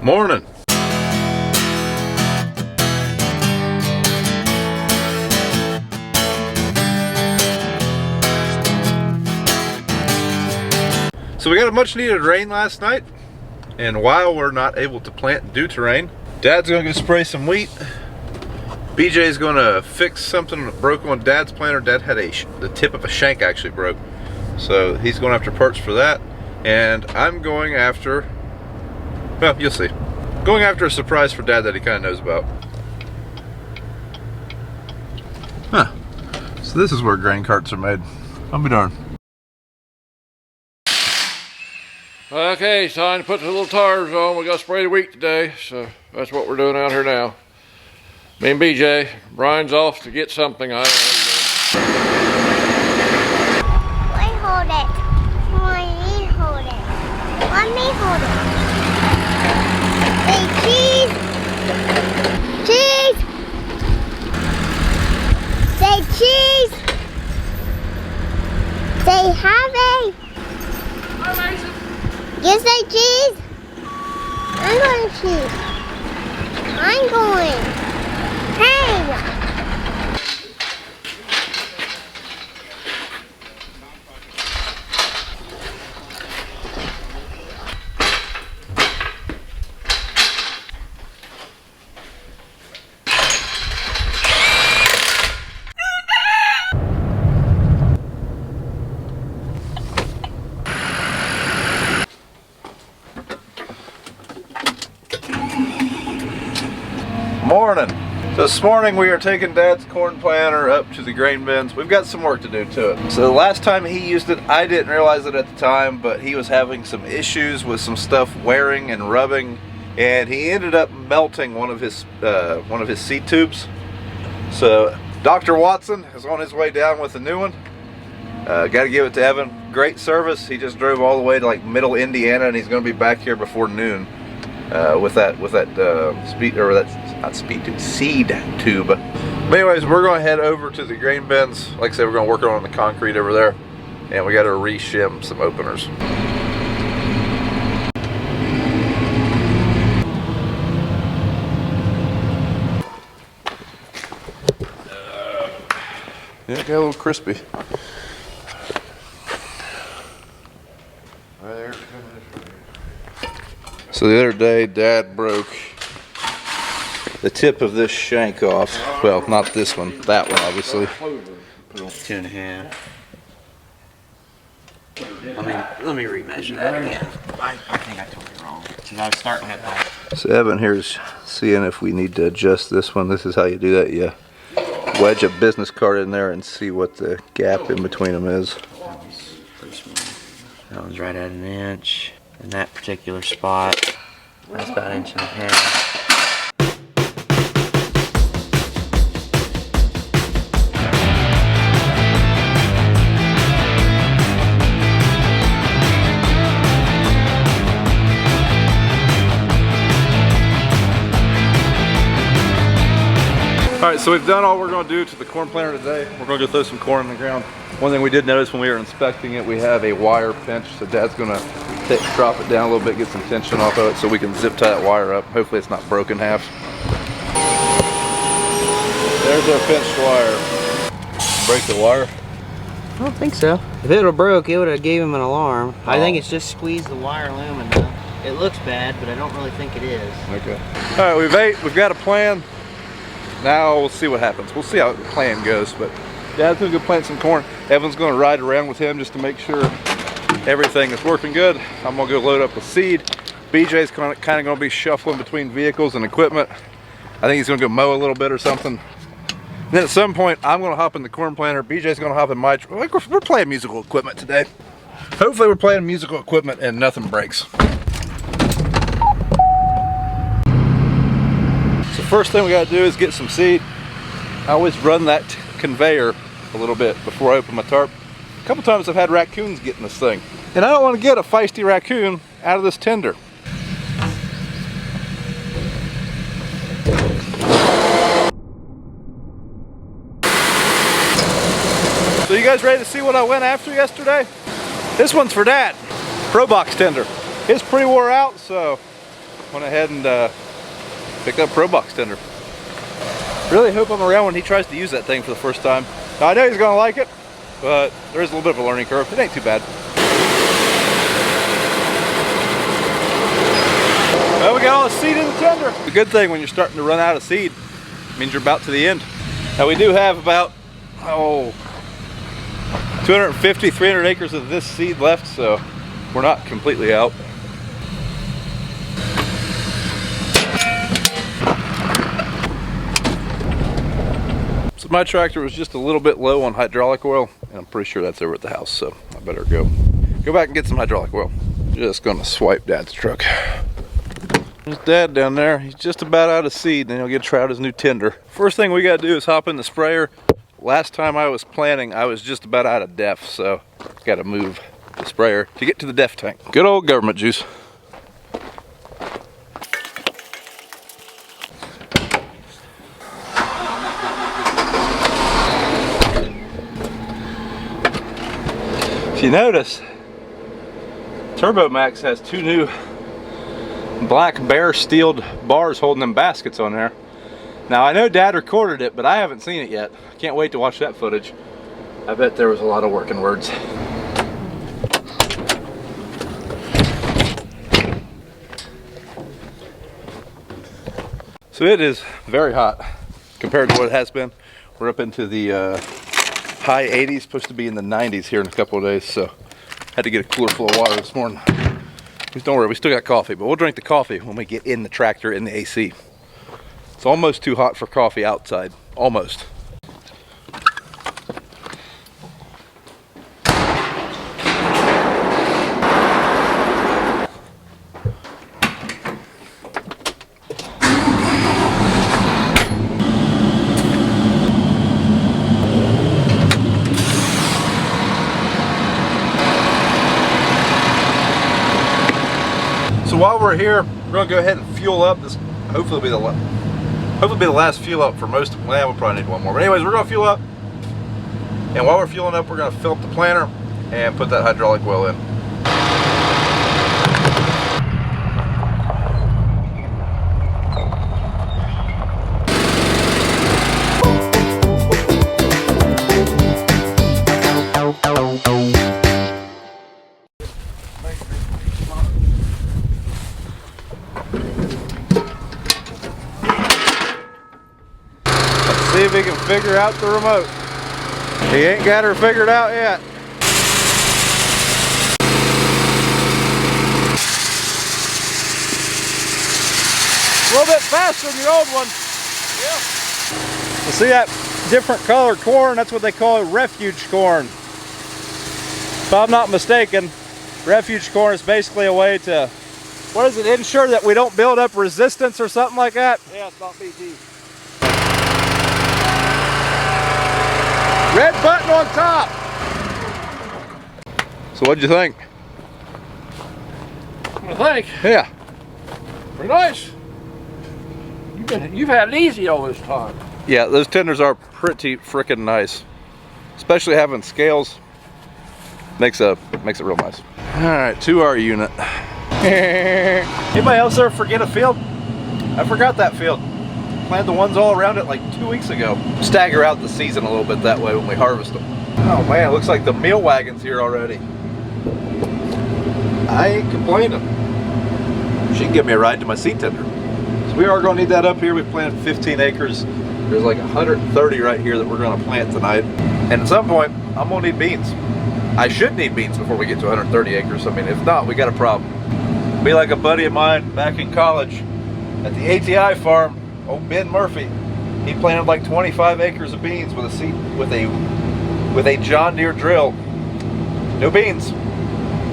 Morning. So we got a much needed rain last night, and while we're not able to plant due to rain, Dad's gonna go spray some wheat. BJ's gonna fix something that broke on Dad's planter. Dad had the tip of a shank actually broke, so he's going after parts for that. And I'm going after, well, you'll see. Going after a surprise for Dad that he kind of knows about. Huh. So this is where grain carts are made. I'll be darned. Okay, it's time to put the little tires on. We got to spray the wheat today, so that's what we're doing out here now. Me and BJ. Brian's off to get something. I don't know. Wait, hold it. Let me hold it. Let me hold it. Say cheese. Cheese. Say cheese. Say happy. You say cheese? I'm going cheese. I'm going. Hey! Morning. So this morning we are taking Dad's corn planter up to the grain bins. We've got some work to do to it. So the last time he used it, I didn't realize it at the time, but he was having some issues with some stuff wearing and rubbing, and he ended up melting one of his seed tubes. So Dr. Watson is on his way down with a new one. Got to give it to Evan. Great service. He just drove all the way to like middle Indiana, and he's going to be back here before noon. With that seed tube. But anyways, we're going to head over to the grain bins. Like I said, we're going to work on the concrete over there, and we got to re-shim some openers. Yeah, it got a little crispy. Right there. So the other day, Dad broke the tip of this shank off. Well, not this one, that one obviously. Put on 2.5. Let me remeasure that again. I think I told you wrong. Because I was starting at that. So Evan here's seeing if we need to adjust this one. This is how you do that. You wedge a business card in there and see what the gap in between them is. That was pretty small. That one's right at 1 inch. In that particular spot, that's about 1.5 inches. Alright, so we've done all we're going to do to the corn planter today. We're going to go throw some corn in the ground. One thing we did notice when we were inspecting it, we have a wire pinch, so Dad's going to drop it down a little bit, get some tension off of it so we can zip tie that wire up. Hopefully it's not broken half. There's our pinched wire. Break the wire? I don't think so. If it would have broke, it would have gave him an alarm. I think it's just squeezed the wire loom enough. It looks bad, but I don't really think it is. Okay. Alright, we've got a plan. Now we'll see what happens. We'll see how the plan goes, but Dad's gonna go plant some corn. Evan's gonna ride around with him just to make sure everything is working good. I'm gonna go load up with seed. BJ's kind of gonna be shuffling between vehicles and equipment. I think he's gonna go mow a little bit or something. And then at some point, I'm gonna hop in the corn planter. BJ's gonna hop in my truck. We're playing musical equipment today. Hopefully we're playing musical equipment and nothing breaks. So first thing we gotta do is get some seed. I always run that conveyor a little bit before I open my tarp. A couple times I've had raccoons get in this thing, and I don't want to get a feisty raccoon out of this tender. So you guys ready to see what I went after yesterday? This one's for Dad. Pro box tender. It's pretty wore out, so went ahead and picked up Pro Box tender. Really hope I'm around when he tries to use that thing for the first time. Now, I know he's gonna like it, but there is a little bit of a learning curve. It ain't too bad. Well, we got all the seed in the tender. The good thing when you're starting to run out of seed means you're about to the end. Now we do have about 250, 300 acres of this seed left, so we're not completely out. So my tractor was just a little bit low on hydraulic oil, and I'm pretty sure that's over at the house, so I better go back and get some hydraulic oil. Just gonna swipe Dad's truck. There's Dad down there. He's just about out of seed, and he'll get to try out his new tender. First thing we gotta do is hop in the sprayer. Last time I was planting, I was just about out of DEF, so gotta move the sprayer to get to the DEF tank. Good old government juice. If you notice, Turbo Max has two new black bare steeled bars holding them baskets on there. Now I know Dad recorded it, but I haven't seen it yet. I can't wait to watch that footage. I bet there was a lot of working words. So it is very hot compared to what it has been. We're up into the high 80s, supposed to be in the 90s here in a couple of days, so had to get a cooler full of water this morning. Just don't worry, we still got coffee, but we'll drink the coffee when we get in the tractor in the AC. It's almost too hot for coffee outside, almost. So while we're here, we're gonna go ahead and fuel up. This hopefully be the last fuel up for most of. Well, we'll probably need one more. But anyways, we're gonna fuel up, and while we're fueling up, we're gonna fill up the planter and put that hydraulic oil in. See if he can figure out the remote. He ain't got her figured out yet. A little bit faster than the old one. Yeah. You see that different colored corn? That's what they call refuge corn. If I'm not mistaken, refuge corn is basically a way to, what is it, ensure that we don't build up resistance or something like that? Yeah, it's not BT. Red button on top. So what'd you think? I think. Yeah. Pretty nice. You've had it easy all this time. Yeah, those tenders are pretty freaking nice. Especially having scales. Makes it real nice. Alright, to our unit. Anybody else ever forget a field? I forgot that field. Planted the ones all around it like 2 weeks ago. Stagger out the season a little bit that way when we harvest them. Oh man, it looks like the meal wagon's here already. I ain't complaining. She can give me a ride to my seed tender. So we are going to need that up here. We planted 15 acres. There's like 130 right here that we're going to plant tonight. And at some point, I'm going to need beans. I should need beans before we get to 130 acres. I mean, if not, we got a problem. Be like a buddy of mine back in college at the ATI farm. Old Ben Murphy, he planted like 25 acres of beans with a John Deere drill. No beans,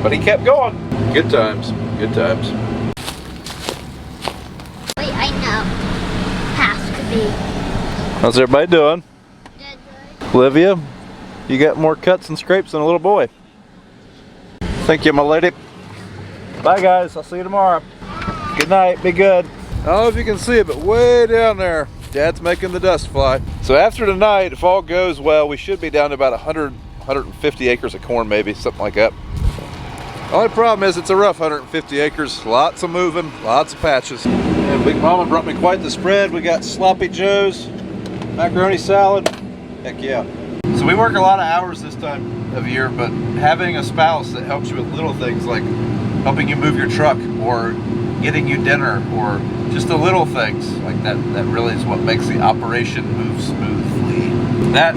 but he kept going. Good times, good times. Wait, I know. Has to be. How's everybody doing? Good. Olivia, you got more cuts and scrapes than a little boy. Thank you, my lady. Bye guys, I'll see you tomorrow. Good night, be good. I don't know if you can see it, but way down there, Dad's making the dust fly. So after tonight, if all goes well, we should be down to about 100, 150 acres of corn maybe, something like that. Only problem is it's a rough 150 acres. Lots of moving, lots of patches. And Big Mama brought me quite the spread. We got sloppy joes, macaroni salad. Heck yeah. So we work a lot of hours this time of year, but having a spouse that helps you with little things like helping you move your truck or getting you dinner or just the little things like that really is what makes the operation move smoothly. That,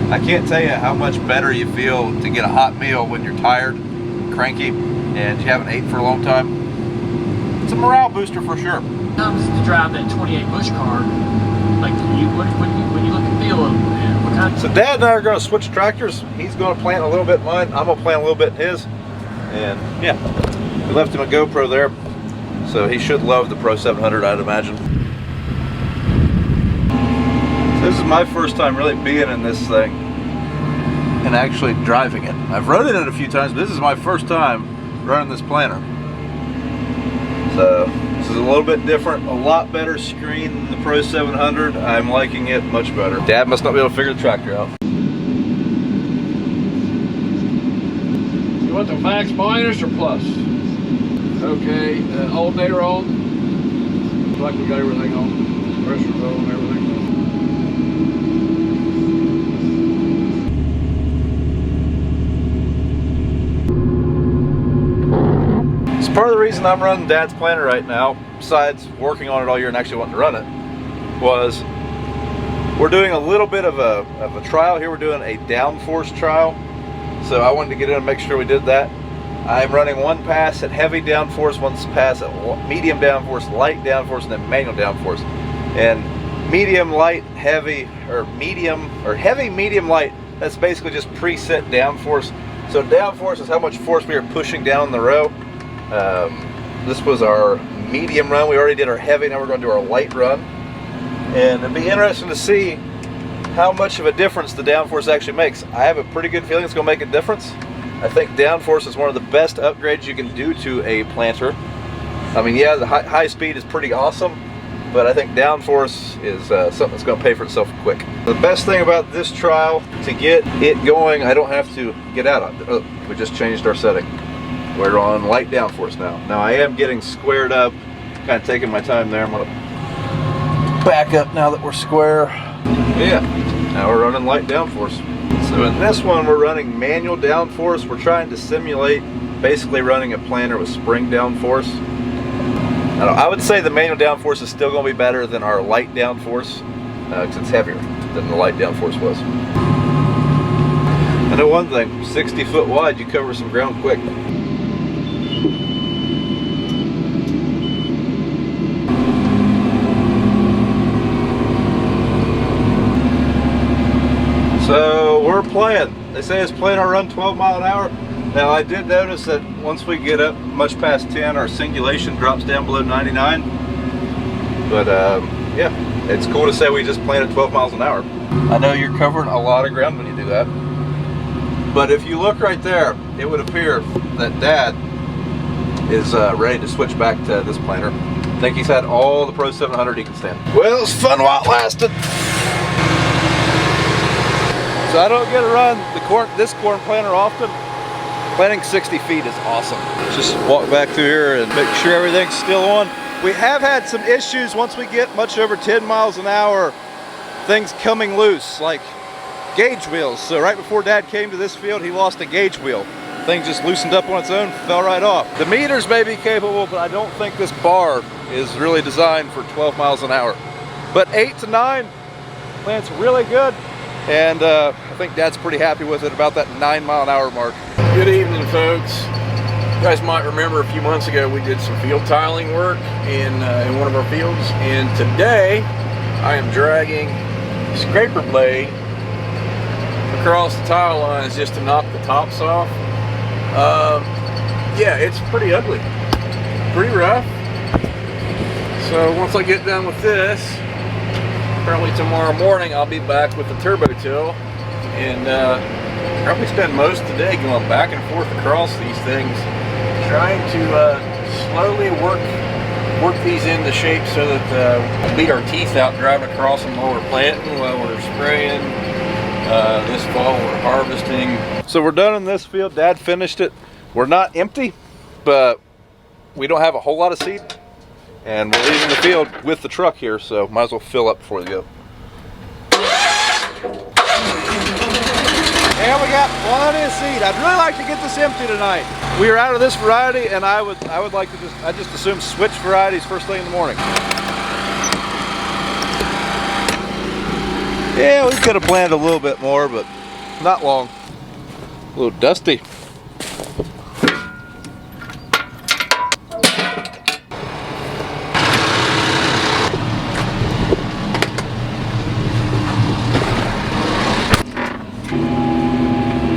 I can't tell you how much better you feel to get a hot meal when you're tired, cranky, and you haven't ate for a long time. It's a morale booster for sure. Comes to drive that 28 bush car, like when you look and feel what kind. So Dad and I are going to switch tractors. He's going to plant a little bit in mine. I'm going to plant a little bit in his. And yeah, we left him a GoPro there. So he should love the Pro 700, I'd imagine. So this is my first time really being in this thing and actually driving it. I've rode in it a few times, but this is my first time running this planter. So this is a little bit different, a lot better screen than the Pro 700. I'm liking it much better. Dad must not be able to figure the tractor out. You want the max, minus, or plus? Okay, alternator on. Looks like we got everything on. Pressure's on, everything on. So part of the reason I'm running Dad's planter right now, besides working on it all year and actually wanting to run it, was we're doing a little bit of a trial here. We're doing a Downforce trial. So I wanted to get in and make sure we did that. I'm running one pass at heavy downforce, one pass at medium downforce, light downforce, and then manual downforce. And medium, light, heavy, or heavy, medium, light, that's basically just preset downforce. So downforce is how much force we are pushing down the row. This was our medium run. We already did our heavy, now we're going to do our light run. And it'd be interesting to see how much of a difference the downforce actually makes. I have a pretty good feeling it's going to make a difference. I think Downforce is one of the best upgrades you can do to a planter. I mean, yeah, the high speed is pretty awesome, but I think Downforce is something that's going to pay for itself quick. The best thing about this trial, to get it going, I don't have to get out of it. Oh, we just changed our setting. We're on light Downforce now. Now I am getting squared up, kind of taking my time there. I'm going to back up now that we're square. Yeah, now we're running light Downforce. So in this one, we're running manual downforce. We're trying to simulate basically running a planter with spring downforce. I would say the manual downforce is still going to be better than our light downforce because it's heavier than the light downforce was. I know one thing, 60 foot wide, you cover some ground quick. So we're playing. They say it's playing our run 12 mile an hour. Now I did notice that once we get up much past 10, our singulation drops down below 99. But yeah, it's cool to say we just planted 12 miles an hour. I know you're covering a lot of ground when you do that. But if you look right there, it would appear that Dad is ready to switch back to this planter. I think he's had all the Pro 700 he can stand. Well, it's fun while it lasted. So I don't get to run this corn planter often. Planting 60 feet is awesome. Just walk back through here and make sure everything's still on. We have had some issues once we get much over 10 miles an hour, things coming loose, like gauge wheels. So right before Dad came to this field, he lost a gauge wheel. Thing just loosened up on its own, fell right off. The meters may be capable, but I don't think this bar is really designed for 12 miles an hour. But 8 to 9, plants really good. And I think Dad's pretty happy with it, about that 9 mile an hour mark. Good evening, folks. You guys might remember a few months ago we did some field tiling work in one of our fields, and today I am dragging a scraper blade across the tile lines just to knock the tops off. Yeah, it's pretty ugly, pretty rough. So once I get done with this, probably tomorrow morning I'll be back with the turbo till and probably spend most of the day going back and forth across these things, trying to slowly work these into shape so that we'll beat our teeth out driving across them while we're planting, while we're spraying. This fall we're harvesting. So we're done in this field. Dad finished it. We're not empty. but we don't have a whole lot of seed, and we're leaving the field with the truck here, so might as well fill up before we go. And we got plenty of seed. I'd really like to get this empty tonight. We are out of this variety, and I would like to just assume switch varieties first thing in the morning. Yeah, we could have planned a little bit more, but not long. A little dusty.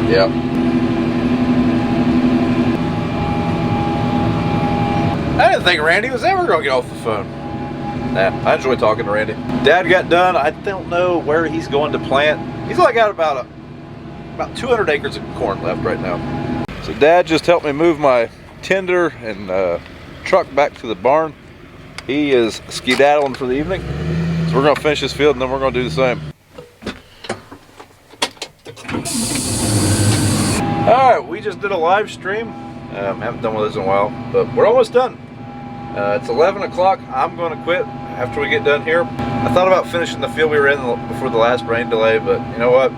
Yep. I didn't think Randy was ever going to get off the phone. Nah, I enjoy talking to Randy. Dad got done. I don't know where he's going to plant. He's like got about 200 acres of corn left right now. So Dad just helped me move my tender and truck back to the barn. He is skedaddling for the evening. So we're going to finish this field and then we're going to do the same. Alright, we just did a live stream. Haven't done one of those in a while, but we're almost done. It's 11 o'clock. I'm going to quit after we get done here. I thought about finishing the field we were in before the last rain delay, but you know what?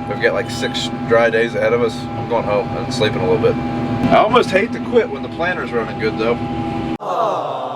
We've got like 6 dry days ahead of us. I'm going home and sleeping a little bit. I almost hate to quit when the planter's running good though. Aww.